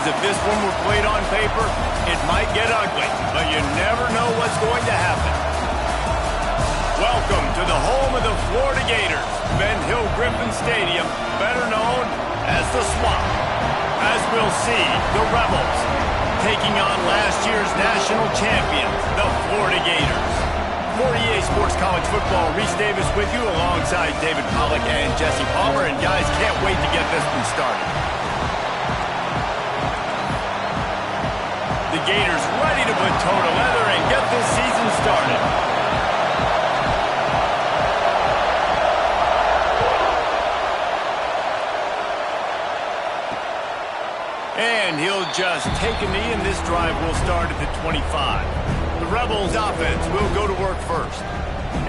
because if this one were played on paper, it might get ugly, but you never know what's going to happen. Welcome to the home of the Florida Gators, Ben Hill Griffin Stadium, better known as the Swamp. As we'll see, the Rebels taking on last year's national champions, the Florida Gators. For EA Sports College Football, Reese Davis with you alongside David Pollack and Jesse Palmer. And guys, can't wait to get this one started. The Gators ready to put toe to leather and get this season started. And he'll just take a knee, and this drive will start at the 25. The Rebels offense will go to work first.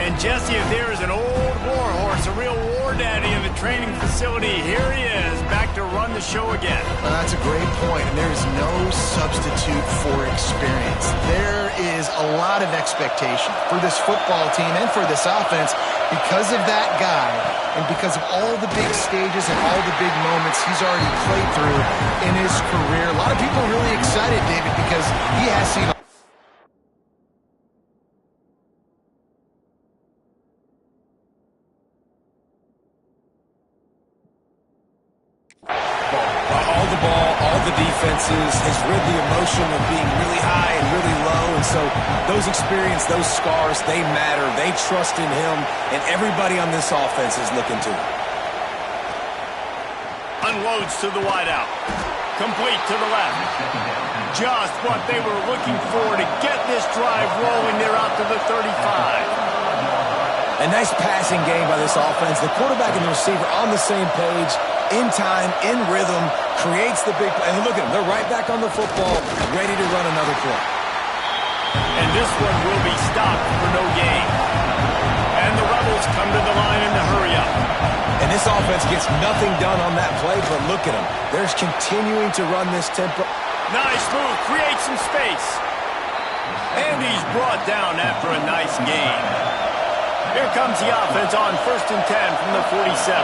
And Jesse, if there is an old war horse, a real war daddy in the training facility, here he is, back to run the show again. Well, that's a great point, and there is no substitute for experience. There is a lot of expectation for this football team and for this offense because of that guy and because of all the big stages and all the big moments he's already played through in his career. A lot of people are really excited, David, because he has seen has rid the emotion of being really high and really low, and so those experience, those scars, they matter. They trust in him, and everybody on this offense is looking to him. Unloads to the wideout. Complete to the left. Just what they were looking for to get this drive rolling. They're out to the 35. A nice passing game by this offense. The quarterback and the receiver on the same page, in time, in rhythm, creates the big play. And look at them. They're right back on the football, ready to run another play. And this one will be stopped for no gain. And the Rebels come to the line in the hurry up. And this offense gets nothing done on that play, but look at them. They're continuing to run this tempo. Nice move. Creates some space. And he's brought down after a nice gain. Here comes the offense on 1st and 10 from the 47.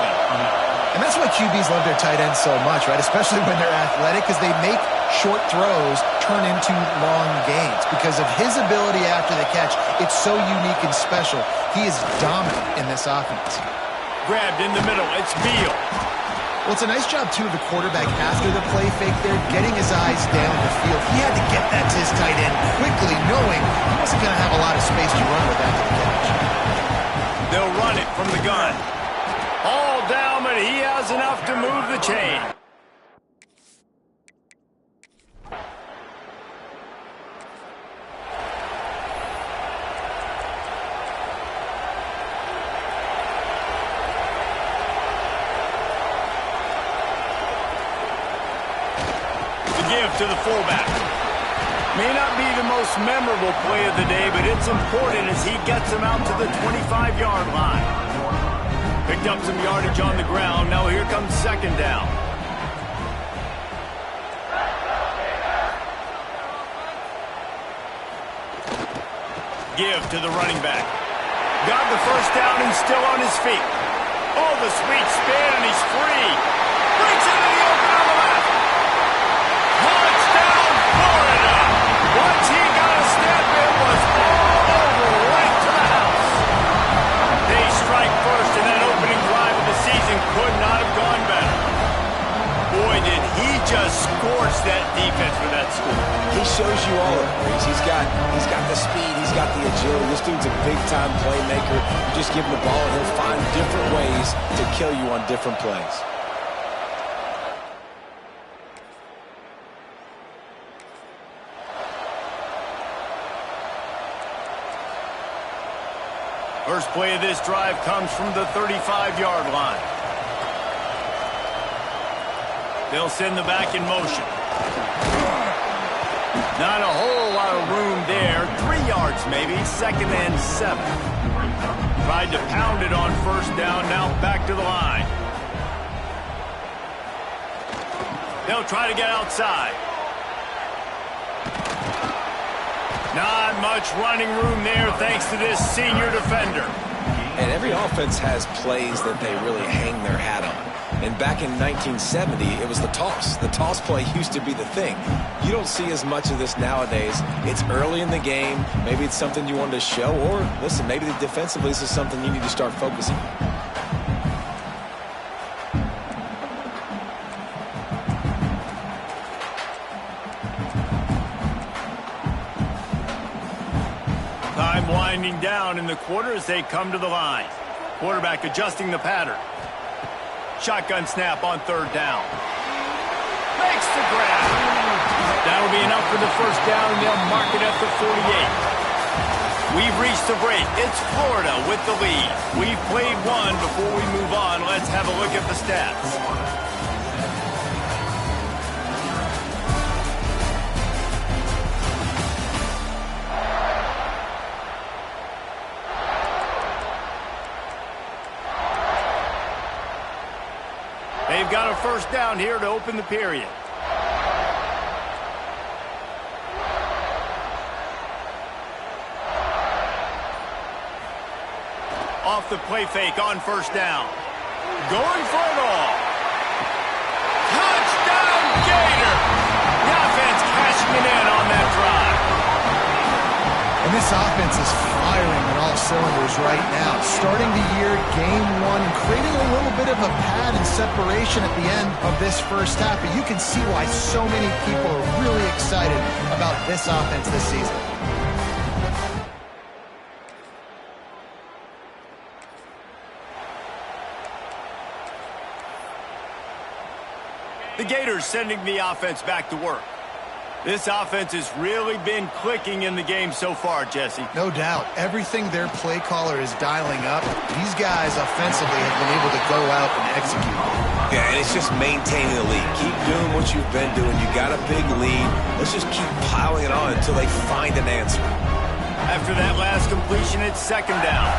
And that's why QBs love their tight ends so much, right? Especially when they're athletic, because they make short throws turn into long gains. Because of his ability after the catch, it's so unique and special. He is dominant in this offense. Grabbed in the middle. It's Beal. Well, it's a nice job, too, of the quarterback after the play fake there, getting his eyes down the field. He had to get that to his tight end quickly, knowing he wasn't going to have a lot of space to run with after the catch. They'll run it from the gun. All down, but he has enough to move the chain. The give to the fullback. May not be the most memorable play of the day, but it's important as he gets him out to the 25-yard line. Picked up some yardage on the ground. Now here comes 2nd down. Give to the running back. Got the 1st down and still on his feet. Oh, the sweet spin, and he's free. Breaks into the open on the left. Touchdown, Florida! Once he got a step, it was all over, right to the house. They strike first, and that opening drive of the season could not have gone better. Boy, did he just scorch that defense for that score. He shows you all of it. He's got the speed, he's got the agility. This dude's a big-time playmaker. You just give him the ball, and he'll find different ways to kill you on different plays. First play of this drive comes from the 35-yard line. They'll send the back in motion. Not a whole lot of room there. 3 yards maybe, 2nd and 7. Tried to pound it on 1st down, now back to the line. They'll try to get outside. Not much running room there thanks to this senior defender. And every offense has plays that they really hang their hat on. And back in 1970, it was the toss. The toss play used to be the thing. You don't see as much of this nowadays. It's early in the game. Maybe it's something you wanted to show, or listen, maybe defensively this is something you need to start focusing on. Time winding down in the quarter as they come to the line. Quarterback adjusting the pattern. Shotgun snap on third down. Makes the grab. That'll be enough for the first down, and they'll mark it at the 48. We've reached the break. It's Florida with the lead. We've played one. Before we move on, let's have a look at the stats. They've got a first down here to open the period. Off the play fake on first down. Going for it all. Touchdown, Gator! The offense cashing it in on that drive. And this offense is firing on all cylinders right now. Starting the year, game one, and creating a little bit of a pad and separation at the end of this first half. But you can see why so many people are really excited about this offense this season. The Gators sending the offense back to work. This offense has really been clicking in the game so far, Jesse. No doubt. Everything their play caller is dialing up, these guys offensively have been able to go out and execute. Yeah, and it's just maintaining the lead. Keep doing what you've been doing. You got a big lead. Let's just keep piling it on until they find an answer. After that last completion, it's second down.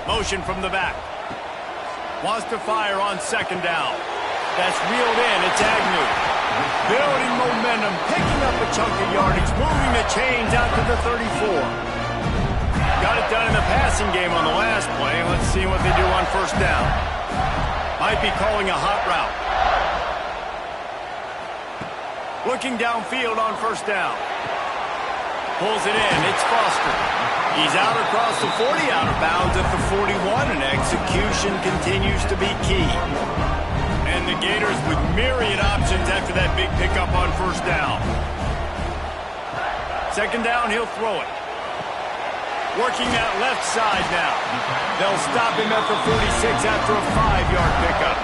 Motion from the back. Wants to fire on second down. That's reeled in. It's Agnew. Building momentum, picking up a chunk of yardage, moving the chains out to the 34. Got it done in the passing game on the last play. Let's see what they do on first down. Might be calling a hot route. Looking downfield on first down. Pulls it in. It's Foster. He's out across the 40, out of bounds at the 41, and execution continues to be key. And the Gators with myriad options after that big pickup on first down. Second down, he'll throw it. Working that left side now. They'll stop him at the 46 after a 5-yard pickup.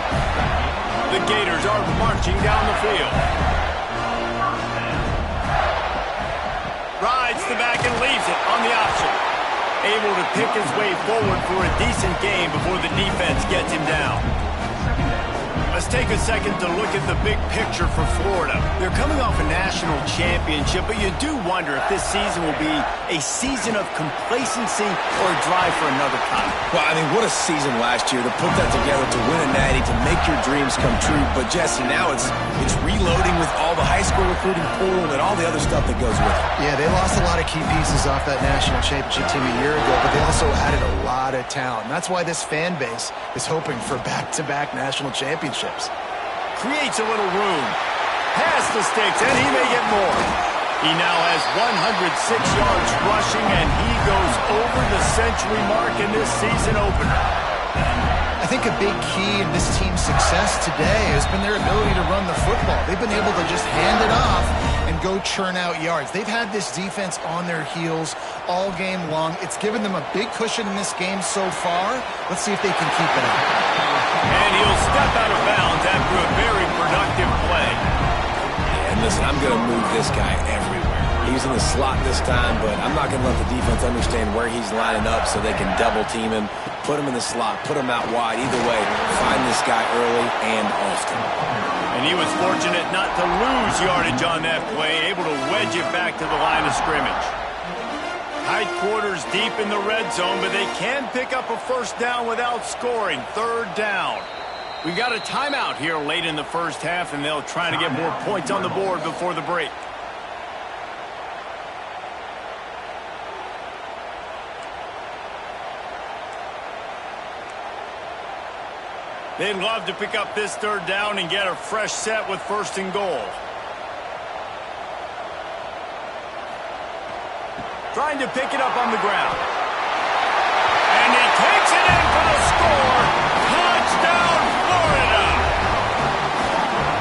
The Gators are marching down the field. Rides the back and leaves it on the option. Able to pick his way forward for a decent game before the defense gets him down. Let's take a second to look at the big picture for Florida. They're coming off a national championship, but you do wonder if this season will be a season of complacency or a drive for another title. Well, I mean, what a season last year to put that together, to win a natty, to make your dreams come true. But, Jesse, now it's reloading with all the high school recruiting pool and all the other stuff that goes with it. Yeah, they lost a lot of key pieces off that national championship team a year ago, but they also added a lot of talent. And that's why this fan base is hoping for back-to-back national championships. Creates a little room. Past the sticks, and he may get more. He now has 106 yards rushing, and he goes over the century mark in this season opener. I think a big key in this team's success today has been their ability to run the football. They've been able to just hand it off and go churn out yards. They've had this defense on their heels all game long. It's given them a big cushion in this game so far. Let's see if they can keep it up. And he'll step out of bounds after a very productive play. Yeah, and listen, I'm going to move this guy everywhere. He's in the slot this time, but I'm not going to let the defense understand where he's lining up so they can double team him, put him in the slot, put him out wide. Either way, find this guy early and often. And he was fortunate not to lose yardage on that play, able to wedge it back to the line of scrimmage. Tight quarters deep in the red zone, but they can pick up a first down without scoring. Third down. We've got a timeout here late in the first half, and they'll try to get more points on the board before the break. They'd love to pick up this third down and get a fresh set with 1st and goal. Trying to pick it up on the ground. And he takes it in for the score. Touchdown, Florida!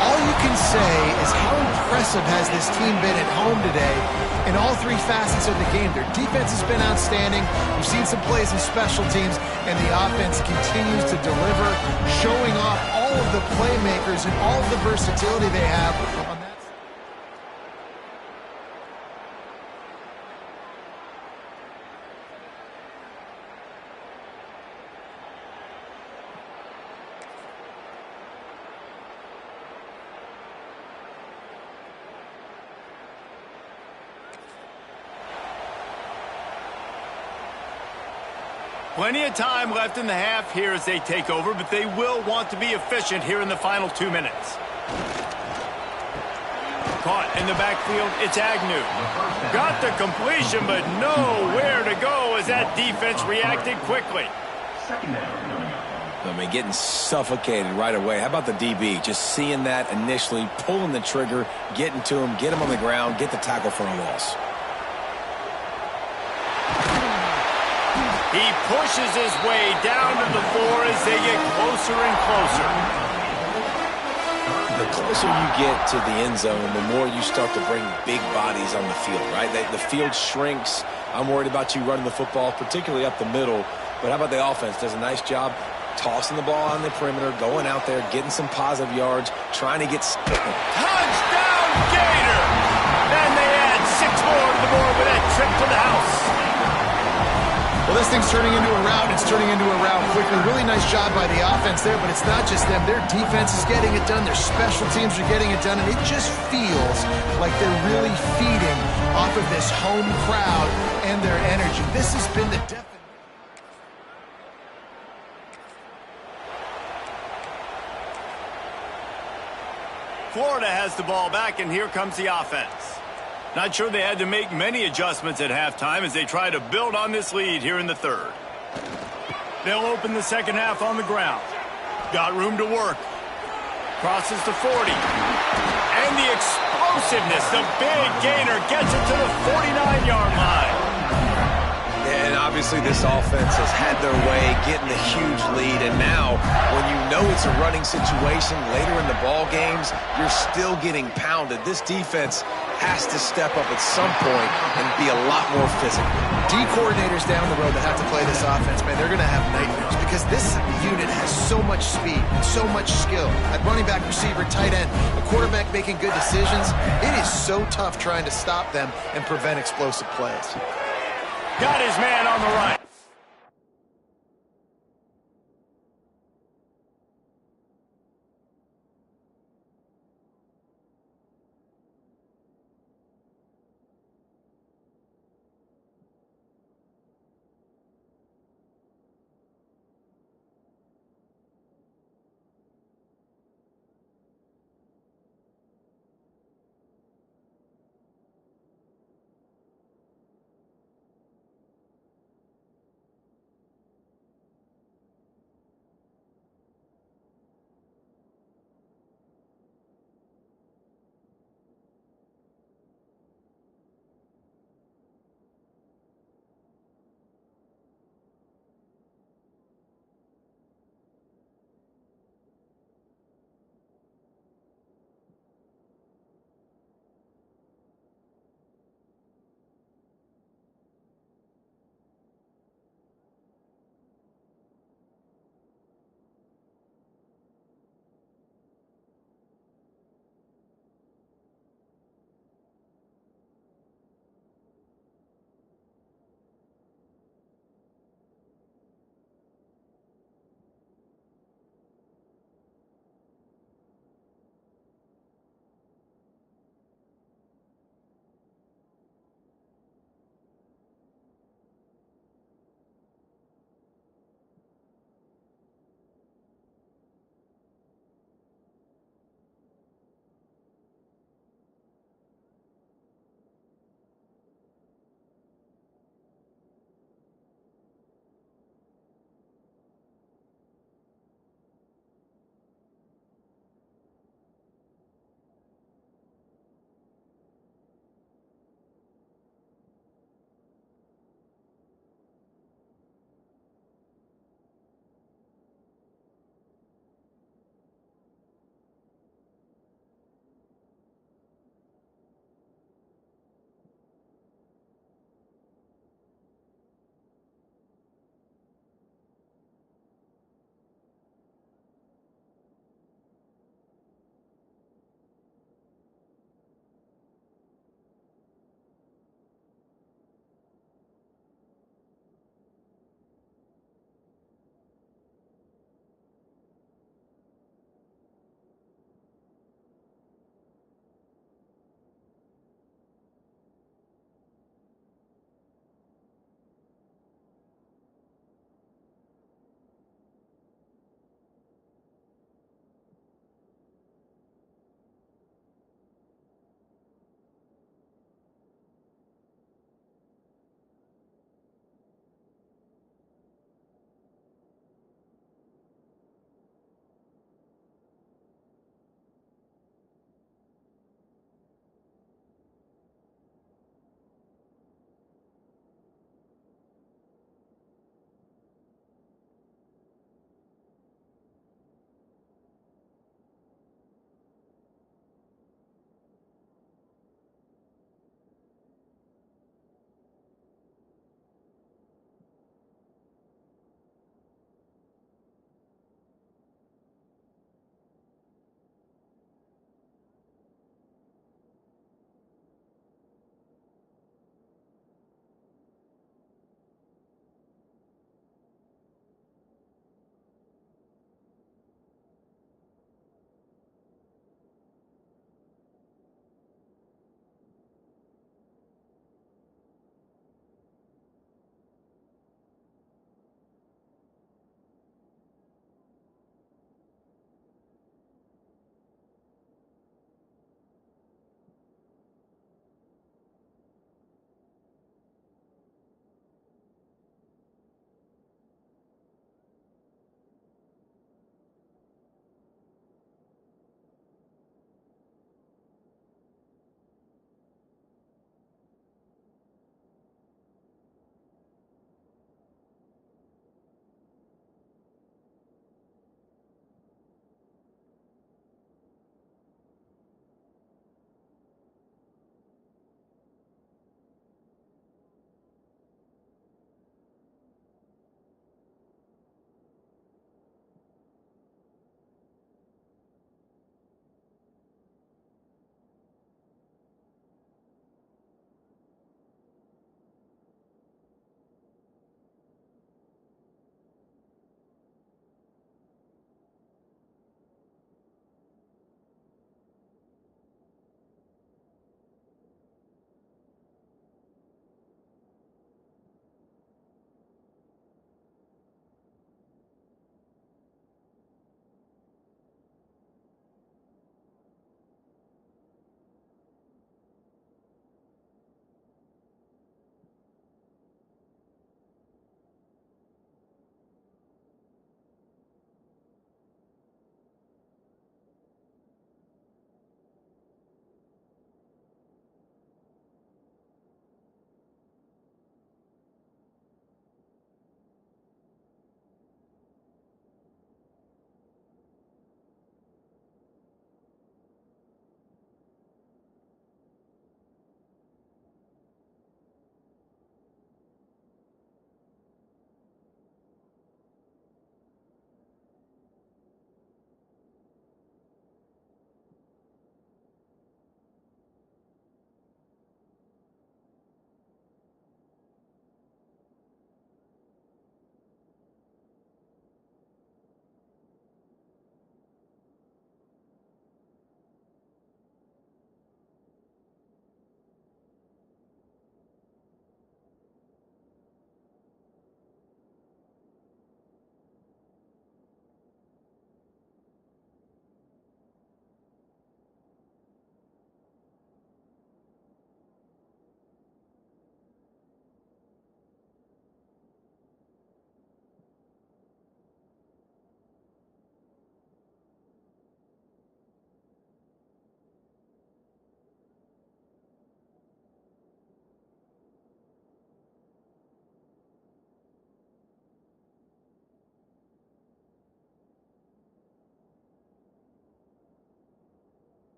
All you can say is how impressive has this team been at home today in all 3 facets of the game. Their defense has been outstanding. We've seen some plays in special teams, and the offense continues to deliver, showing off all of the playmakers and all of the versatility they have on that. Plenty of time left in the half here as they take over, but they will want to be efficient here in the final 2 minutes. Caught in the backfield, it's Agnew. Got the completion, but nowhere to go as that defense reacted quickly. I mean, getting suffocated right away. How about the DB? Just seeing that initially, pulling the trigger, getting to him, get him on the ground, get the tackle for a loss. He pushes his way down to the floor as they get closer and closer. The closer you get to the end zone, the more you start to bring big bodies on the field, right? The field shrinks. I'm worried about you running the football, particularly up the middle. But how about the offense? Does a nice job tossing the ball on the perimeter, going out there, getting some positive yards, trying to get... Touchdown, Gator! And they add 6 more to the board with that trip to the house. Well, this thing's turning into a rout. It's turning into a rout quickly. Really nice job by the offense there, but it's not just them. Their defense is getting it done. Their special teams are getting it done, and it just feels like they're really feeding off of this home crowd and their energy. This has been the definite... Florida has the ball back, and here comes the offense. Not sure they had to make many adjustments at halftime as they try to build on this lead here in the 3rd. They'll open the second half on the ground. Got room to work. Crosses to 40. And the explosiveness, the big gainer gets it to the 49-yard line. And obviously this offense has had their way, getting the huge lead. And now, when you know it's a running situation later in the ball games, you're still getting pounded. This defense has to step up at some point and be a lot more physical. D coordinators down the road that have to play this offense, man, they're going to have nightmares because this unit has so much speed and so much skill. At running back, receiver, tight end, a quarterback making good decisions, it is so tough trying to stop them and prevent explosive plays. Got his man on the right.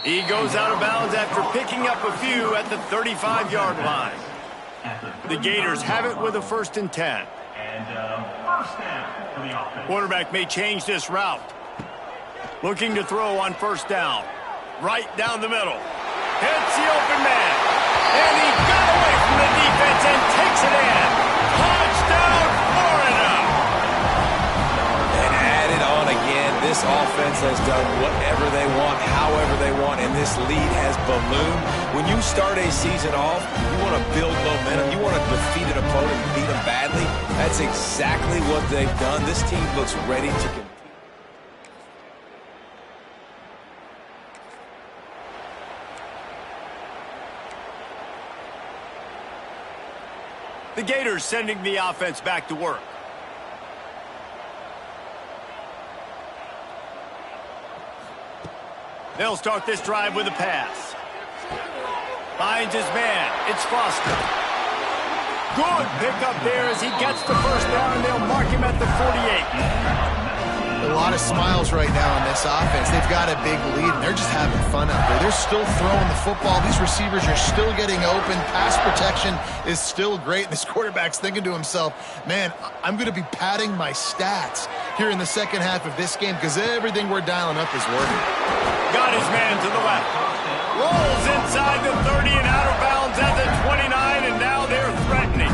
He goes out of bounds after picking up a few at the 35-yard line. The Gators have it with a 1st and 10. First down for the offense. Quarterback may change this route. Looking to throw on 1st down. Right down the middle. Hits the open man. And he got away from the defense and takes it in. Touchdown, Florida! And add it on again. This offense has done whatever they want, however they want, and this lead has ballooned. When you start a season off, you want to build momentum. You want to defeat an opponent and beat them badly. That's exactly what they've done. This team looks ready to compete. The Gators sending the offense back to work. They'll start this drive with a pass. Finds his man. It's Foster. Good pickup there as he gets the 1st down, and they'll mark him at the 48. A lot of smiles right now in this offense. They've got a big lead, and they're just having fun out there. They're still throwing the football. These receivers are still getting open. Pass protection is still great. This quarterback's thinking to himself, man, I'm going to be padding my stats here in the second half of this game because everything we're dialing up is working. Got his man to the left. Rolls inside the 30 and out of bounds at the 29, and now they're threatening.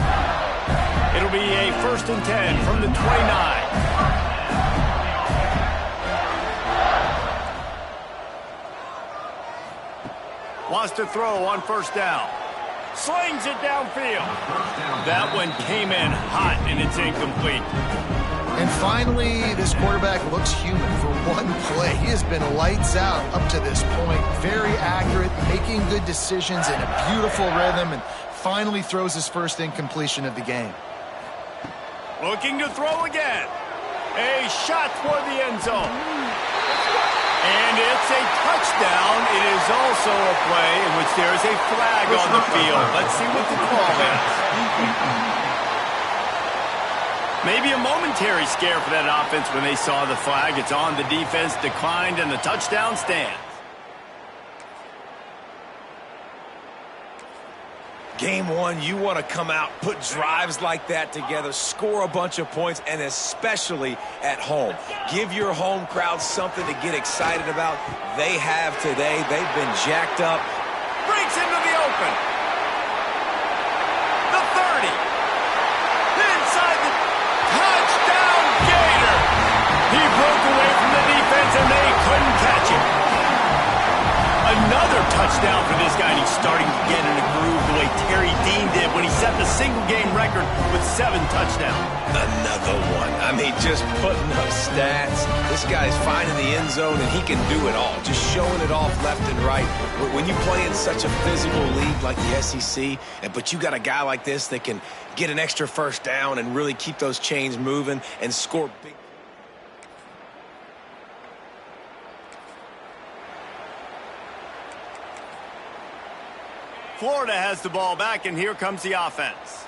It'll be a 1st and 10 from the 29. Wants to throw on 1st down. Slings it downfield. That one came in hot, and it's incomplete. And finally, this quarterback looks human for one play. He has been lights out up to this point. Very accurate, making good decisions in a beautiful rhythm, and finally throws his 1st incompletion of the game. Looking to throw again. A shot for the end zone. And it's a touchdown. It is also a play in which there is a flag on the field. Let's see what the call is. Maybe a momentary scare for that offense when they saw the flag. It's on, the defense declined, and the touchdown stands. Game 1, you want to come out, put drives like that together, score a bunch of points, and especially at home. Give your home crowd something to get excited about. They have today. They've been jacked up. Breaks into the open. The 30. Inside the touchdown, Gator. He broke away from the defense, and they couldn't catch him. Another touchdown for this guy, and he's starting to get in a groove the way Terry Dean did when he set the single-game record with 7 touchdowns. Another one. I mean, just putting up stats. This guy's finding the end zone, and he can do it all. Just showing it off left and right. When you play in such a physical league like the SEC, but you got a guy like this that can get an extra 1st down and really keep those chains moving and score big. Florida has the ball back, and here comes the offense.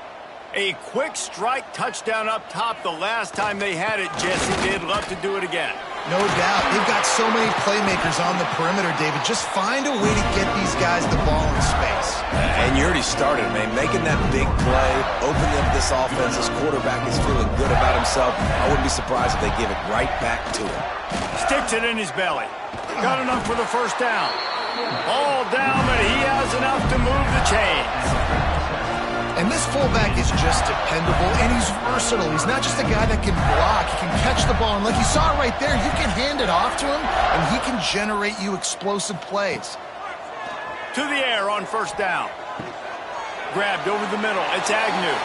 A quick strike touchdown up top the last time they had it, Jesse. They'd love to do it again. No doubt. They've got so many playmakers on the perimeter, David. Just find a way to get these guys the ball in space. And you already started, man. Making that big play, opening up this offense. This quarterback is feeling good about himself. I wouldn't be surprised if they give it right back to him. Sticks it in his belly. Got enough for the 1st down. All down, but he has enough to move the chains. And this fullback is just dependable, and he's versatile. He's not just a guy that can block. He can catch the ball, and like you saw right there, you can hand it off to him, and he can generate you explosive plays. To the air on 1st down. Grabbed over the middle. It's Agnew.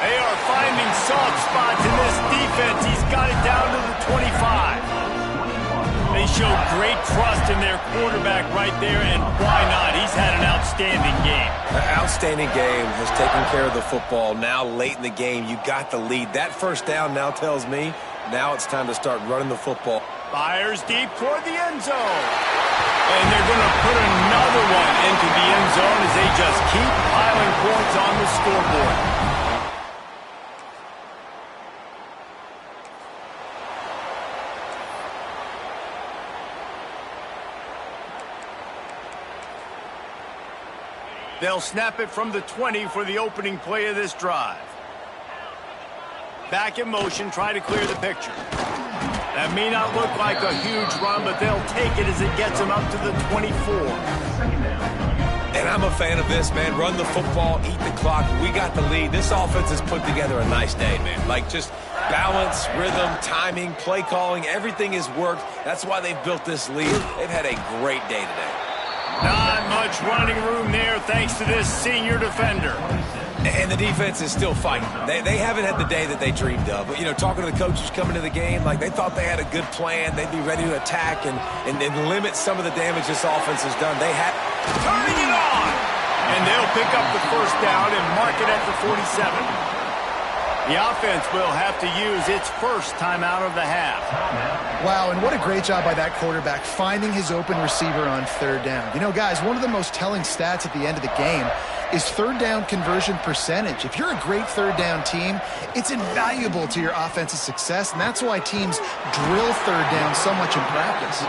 They are finding soft spots in this defense. He's got it down to the 25. They showed great trust in their quarterback right there, and why not? He's had an outstanding game. An outstanding game, has taken care of the football. Now late in the game, you got the lead. That 1st down now tells me now it's time to start running the football. Fires deep toward the end zone. And they're going to put another one into the end zone as they just keep piling points on the scoreboard. They'll snap it from the 20 for the opening play of this drive. Back in motion, try to clear the picture. That may not look like a huge run, but they'll take it as it gets them up to the 24. And I'm a fan of this, man. Run the football, eat the clock. We got the lead. This offense has put together a nice day, man. Like, just balance, rhythm, timing, play calling, everything has worked. That's why they've built this lead. They've had a great day today. Not much running room there thanks to this senior defender. And the defense is still fighting. They haven't had the day that they dreamed of. But, you know, talking to the coaches coming to the game, like, they thought they had a good plan. They'd be ready to attack and limit some of the damage this offense has done. They had... Turning it on! And they'll pick up the first down and mark it at the 47. The offense will have to use its first timeout of the half. Wow, and what a great job by that quarterback finding his open receiver on third down. You know, guys, one of the most telling stats at the end of the game is third down conversion percentage. If you're a great third down team, it's invaluable to your offensive success, and that's why teams drill third down so much in practice.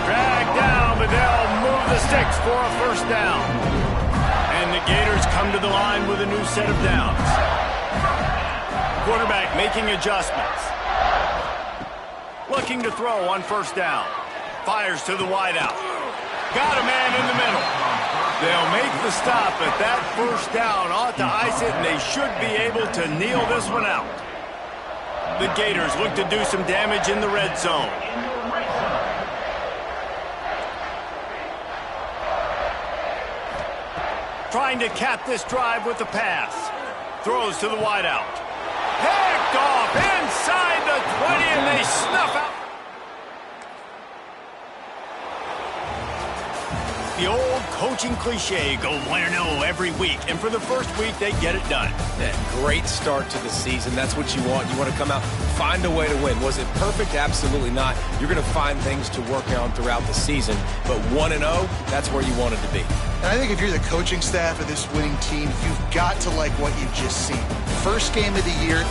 Drag down, but they'll move the sticks for a first down. And the Gators come to the line with a new set of downs. Quarterback making adjustments. Looking to throw on first down. Fires to the wideout. Got a man in the middle. They'll make the stop, but that first down ought to ice it, and they should be able to kneel this one out. The Gators look to do some damage in the red zone. Trying to cap this drive with the pass. Throws to the wideout. Picked off inside the 20, and they snuff out. The old coaching cliche, go 1-0 every week. And for the first week, they get it done. That great start to the season. That's what you want. You want to come out, find a way to win. Was it perfect? Absolutely not. You're going to find things to work on throughout the season. But 1-0, that's where you wanted to be. And I think if you're the coaching staff of this winning team, you've got to like what you've just seen. First game of the year.